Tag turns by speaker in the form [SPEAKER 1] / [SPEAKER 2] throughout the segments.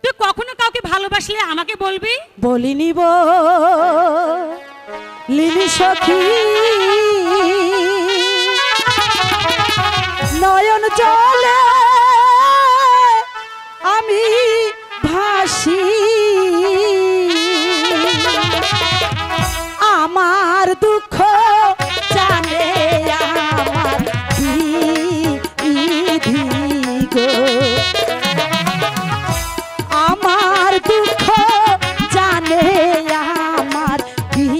[SPEAKER 1] তুই কখনো কাউকে ভালোবাসলে আমাকে বলবি?
[SPEAKER 2] বলিনি লিলি সখী, নয়ন জলে আমি ভাসি, আমার দুঃখ জানে আমার দিদি গো, আমার দুঃখ জানে আমার দিদি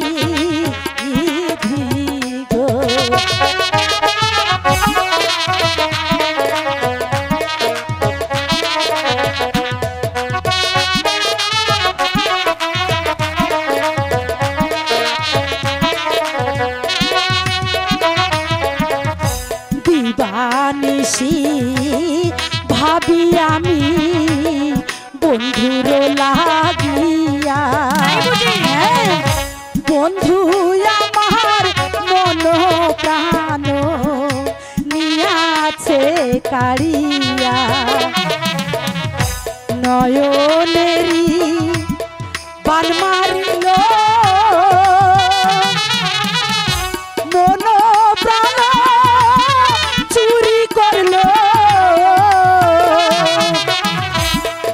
[SPEAKER 2] গো। দিবানিশি ভাবি আমি বন্ধুর লাগিয়া, বন্ধু আমার মন প্রাণ নিয়াছে কাড়িয়া, নয়নেরি বান মারিল মন প্রাণ চুরি করলো,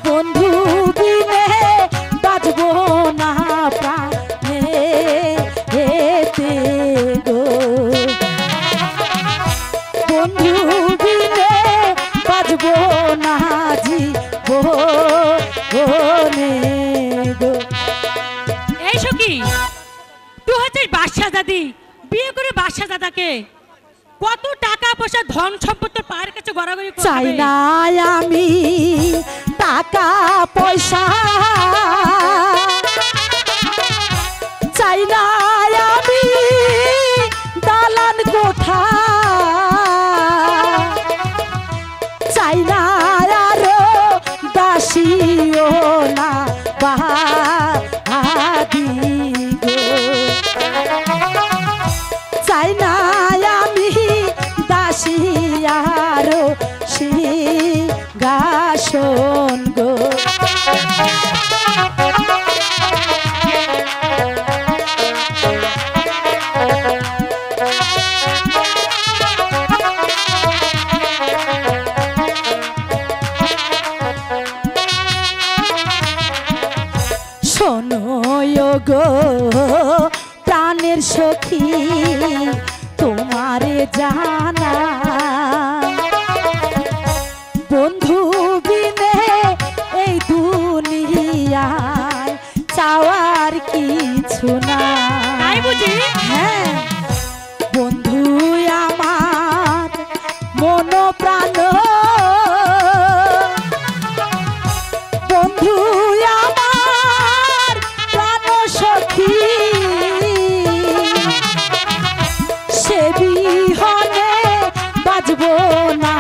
[SPEAKER 2] বন্ধু বিনে বাজবো না প্রাণে হেতে গো, বন্ধু বিনে বাজবো না জীবনে গো।
[SPEAKER 1] এই সখী, তুই হচ্ছিস বাদশাহজাদি, বিয়ে করে বাদশাহজাদাকে কত টাকা পয়সা ধন সম্পত্তি পায়ের কাছে গড়াগড়ি করবে।
[SPEAKER 2] চাই না আমি টাকা পয়সা, চাই না আমি দালান কোঠা, চাই না আরো দাসিও না বাহাদি গো, চাই না আমি দাসিয়ারো সিংহাসন গো। শোনো গো প্রাণের সখী, তোমারে জানা বন্ধু বিনে এই দুনিয়ায় চাওয়ার কিছু না। হ্যাঁ, বন্ধু আমার মন প্রাণ, বন্ধু আমার প্রাণ সখী, সে বিহনে বাজবো না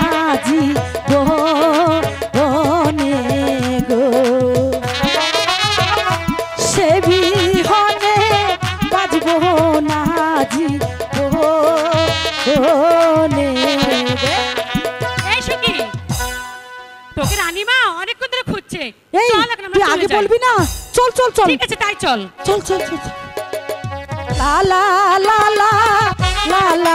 [SPEAKER 2] জীবনে গো, সে বিহনে বাজবো না জীবনে গো।
[SPEAKER 1] এই সখী, তোকে রানীমা অনেকক্ষণ ধরে খুঁজছে।
[SPEAKER 2] এই তুই আগে বলবি না? চল চল চল।
[SPEAKER 1] ঠিক আছে, তাই চল।
[SPEAKER 2] চল চল চল। লা লা লা লা লা লা।